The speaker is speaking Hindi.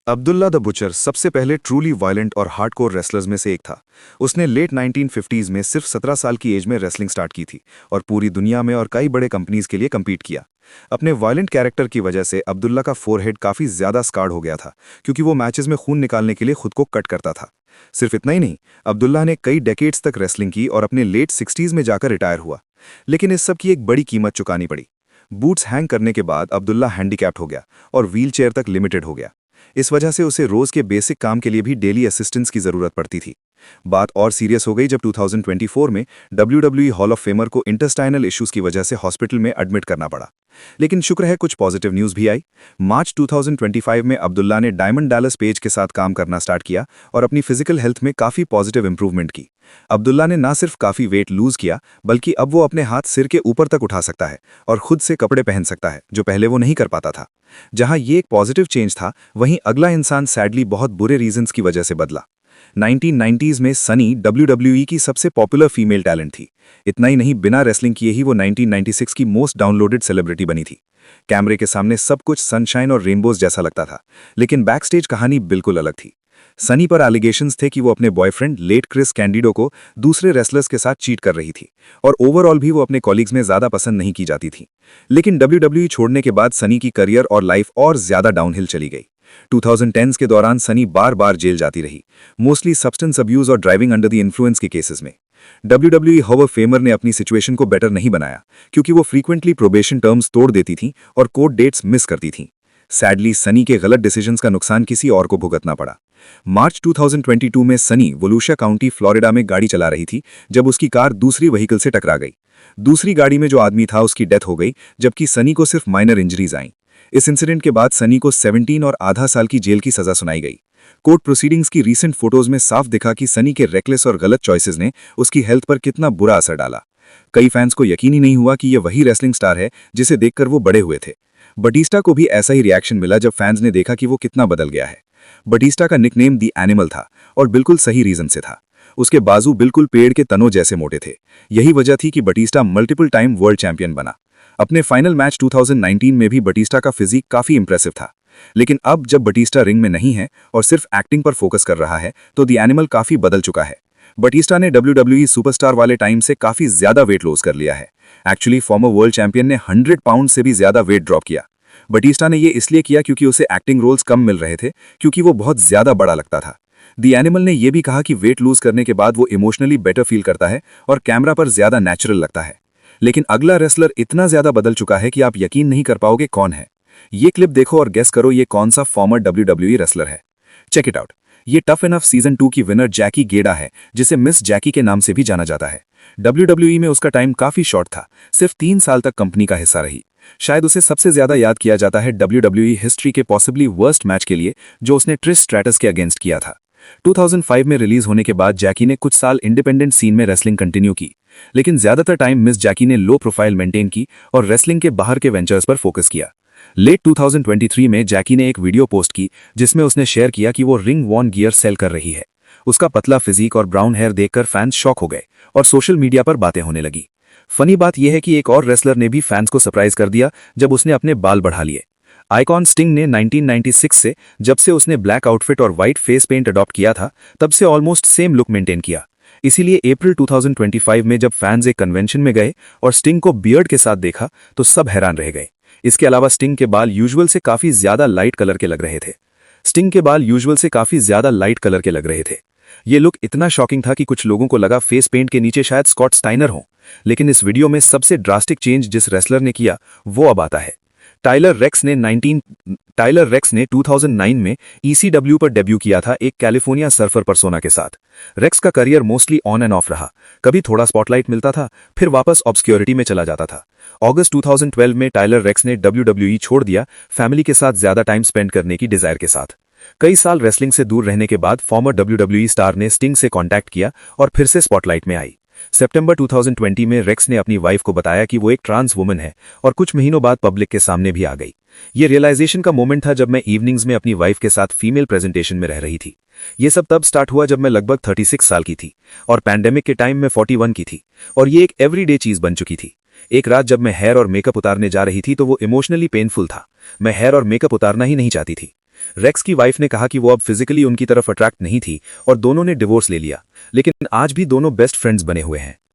अब्दुल्ला द बुचर सबसे पहले ट्रूली वायलेंट और हार्डकोर रेसलर्स में से एक था। उसने लेट 1950s में सिर्फ 17 साल की एज में रेसलिंग स्टार्ट की थी और पूरी दुनिया में और कई बड़े कंपनीज के लिए कम्पीट किया। अपने वायलेंट कैरेक्टर की वजह से अब्दुल्ला का फोरहेड काफ़ी ज़्यादा स्कार्ड हो गया था, क्योंकि वो मैचेस में खून निकालने के लिए खुद को कट करता था। सिर्फ इतना ही नहीं, अब्दुल्ला ने कई डेकेड्स तक रेसलिंग की और अपने लेट 60s में जाकर रिटायर हुआ। लेकिन इस सब की एक बड़ी कीमत चुकानी पड़ी। बूट्स हैंग करने के बाद अब्दुल्ला हैंडीकैप्ड हो गया और व्हीलचेयर तक लिमिटेड हो गया। इस वजह से उसे रोज के बेसिक काम के लिए भी डेली असिस्टेंस की जरूरत पड़ती थी। बात और सीरियस हो गई जब 2024 में WWE हॉल ऑफ फेमर को इंटेस्टाइनल इश्यूज की वजह से हॉस्पिटल में एडमिट करना पड़ा। लेकिन शुक्र है कुछ पॉजिटिव न्यूज भी आई। मार्च 2025 में अब्दुल्ला ने डायमंड डैलस पेज के साथ काम करना स्टार्ट किया और अपनी फिजिकल हेल्थ में काफी पॉजिटिव इंप्रूवमेंट की। अब्दुल्ला ने ना सिर्फ काफी वेट लूज किया, बल्कि अब वो अपने हाथ सिर के ऊपर तक उठा सकता है और खुद से कपड़े पहन सकता है, जो पहले वो नहीं कर पाता था। जहां ये एक पॉजिटिव चेंज था, वहीं अगला इंसान सैडली बहुत बुरे रीजंस की वजह से बदला। 1990s में सनी WWE की सबसे पॉपुलर फीमेल टैलेंट थी। इतना ही नहीं, बिना रेसलिंग किए ही वो 1996 की मोस्ट डाउनलोडेड सेलिब्रिटी बनी थी। कैमरे के सामने सब कुछ सनशाइन और रेनबोज जैसा लगता था, लेकिन बैकस्टेज कहानी बिल्कुल अलग थी। सनी पर एलिगेशंस थे कि वो अपने बॉयफ्रेंड लेट क्रिस कैंडिडो को दूसरे रेसलर्स के साथ चीट कर रही थी और ओवरऑल भी वो अपने कॉलीग्स में ज्यादा पसंद नहीं की जाती थी। लेकिन WWE छोड़ने के बाद सनी की करियर और लाइफ और ज्यादा डाउनहिल चली गई। 2010s के दौरान सनी बार बार जेल जाती रही, मोस्टली सब्सटेंस अब्यूज और ड्राइविंग अंडर द इन्फ्लुएंस के केसेस में। WWE हॉल ऑफ फेमर ने अपनी सिचुएशन को बेटर नहीं बनाया, क्योंकि वो फ्रीक्वेंटली प्रोबेशन टर्म्स तोड़ देती थीं और कोर्ट डेट्स मिस करती थीं। सैडली सनी के गलत डिसीजंस का नुकसान किसी और को भुगतना पड़ा। मार्च 2022 में सनी वोलूशा काउंटी फ्लोरिडा में गाड़ी चला रही थी जब उसकी कार दूसरी व्हीकल से टकरा गई। दूसरी गाड़ी में जो आदमी था उसकी डेथ हो गई, जबकि सनी को सिर्फ माइनर इंजरीज आईं। इस इंसिडेंट के बाद सनी को 17 और आधा साल की जेल की सजा सुनाई गई। कोर्ट प्रोसीडिंग्स की रीसेंट फोटोज में साफ दिखा कि सनी के रेकलेस और गलत चॉइसेस ने उसकी हेल्थ पर कितना बुरा असर डाला। कई फैंस को यकीन ही नहीं हुआ कि यह वही रेसलिंग स्टार है जिसे देखकर वो बड़े हुए थे। बटिस्टा को भी ऐसा ही रिएक्शन मिला जब फैंस ने देखा कि वो कितना बदल गया है। बटिस्टा का निकनेम दी एनिमल था और बिल्कुल सही रीजन से था। उसके बाजू बिल्कुल पेड़ के तनों जैसे मोटे थे। यही वजह थी कि Batista multiple time world champion बना। अपने फाइनल मैच 2019 में भी बटिस्टा का फिजिक काफी इंप्रेसिव था। लेकिन अब जब बटिस्टा रिंग में नहीं है और सिर्फ एक्टिंग पर फोकस कर रहा है, तो दी एनिमल काफी बदल चुका है। बटिस्टा ने WWE सुपरस्टार वाले टाइम से काफी ज्यादा वेट लॉस कर लिया है। एक्चुअली फॉर्मर वर्ल्ड चैंपियन ने 100 पाउंड से भी ज्यादा वेट ड्रॉप किया। बटिस्टा ने ये इसलिए किया क्योंकि उसे एक्टिंग रोल्स कम मिल रहे थे, क्योंकि वो बहुत ज्यादा बड़ा लगता था। दी एनिमल ने यह भी कहा कि वेट लूज करने के बाद वो इमोशनली बेटर फील करता है और कैमरा पर ज्यादा नेचुरल लगता है। लेकिन अगला रेसलर इतना ज्यादा बदल चुका है कि आप यकीन नहीं कर पाओगे कौन है। ये क्लिप देखो और गेस करो ये कौन सा फॉर्मर WWE रेसलर है। Check it out. ये टफ इनफ सीजन 2 की विनर जैकी गेडा है, जिसे मिस जैकी के नाम से भी जाना जाता है। WWE में उसका टाइम काफी शॉर्ट था, सिर्फ 3 साल तक कंपनी का हिस्सा रही। शायद उसे सबसे ज्यादा याद किया जाता है WWE हिस्ट्री के पॉसिबली वर्स्ट मैच के लिए, जो उसने ट्रिस स्ट्रैटस के अगेंस्ट किया था। 2005 में रिलीज होने के बाद जैकी ने कुछ साल इंडिपेंडेंट सीन में रेसलिंग कंटिन्यू की, लेकिन ज्यादातर टाइम मिस जैकी ने लो प्रोफाइल मेंटेन की और रेसलिंग के बाहर के वेंचर्स पर फोकस किया। लेट 2023 में जैकी ने एक वीडियो पोस्ट की जिसमें उसने शेयर किया कि वो रिंग वॉर्न गियर सेल कर रही है। उसका पतला फिजिक और ब्राउन हेयर देखकर फैंस शॉक हो गए और सोशल मीडिया पर बातें होने लगी। फनी बात यह है कि एक और रेसलर ने भी फैंस को सरप्राइज कर दिया जब उसने अपने बाल बढ़ा लिए। आइकॉन स्टिंग ने 1996 से, जब से उसने ब्लैक आउटफिट और व्हाइट फेस पेंट अडॉप्ट किया था, तब से ऑलमोस्ट सेम लुक मेंटेन किया। इसीलिए अप्रैल 2025 में जब फैंस एक कन्वेंशन में गए और स्टिंग को बियर्ड के साथ देखा तो सब हैरान रह गए। इसके अलावा स्टिंग के बाल यूजुअल से काफी ज्यादा लाइट कलर के लग रहे थे। ये लुक इतना शॉकिंग था कि कुछ लोगों को लगा फेस पेंट के नीचे शायद स्कॉट स्टाइनर हो। लेकिन इस वीडियो में सबसे ड्रास्टिक चेंज जिस रेसलर ने किया वो अब आता है। टाइलर रेक्स ने 2009 में ECW पर डेब्यू किया था, एक कैलिफोर्निया सर्फर पर्सोना के साथ। रेक्स का career mostly on end of रहा, कभी थोड़ा स्पॉटलाइट मिलता था, फिर वापस ऑब्सक्योरिटी में चला जाता था। अगस्त 2012 में टाइलर रेक्स ने WWE छोड़ दिया, फैमिली के साथ ज्यादा टाइम स्पेंड करने की डिजायर के साथ। कई साल रेसलिंग से दूर रहने के बाद फॉर्मर WWE स्टार ने स्टिंग से कांटेक्ट किया और फिर से स्पॉटलाइट में आई। सितंबर 2020 में रेक्स ने अपनी वाइफ को बताया कि वो एक ट्रांस वुमन है और कुछ महीनों बाद पब्लिक के सामने भी आ गई। ये रियलाइजेशन का मोमेंट था जब मैं इवनिंग्स में अपनी वाइफ के साथ फीमेल प्रेजेंटेशन में रह रही थी। ये सब तब स्टार्ट हुआ जब मैं लगभग 36 साल की थी और पैंडेमिक के टाइम में 41 की थी, और ये एक एवरीडे चीज बन चुकी थी। एक रात जब मैं हेयर और मेकअप उतारने जा रही थी तो वो इमोशनली पेनफुल था। मैं हेयर और मेकअप उतारना ही नहीं चाहती थी। रेक्स की वाइफ ने कहा कि वो अब फिजिकली उनकी तरफ अट्रैक्ट नहीं थी और दोनों ने डिवोर्स ले लिया, लेकिन आज भी दोनों बेस्ट फ्रेंड्स बने हुए हैं।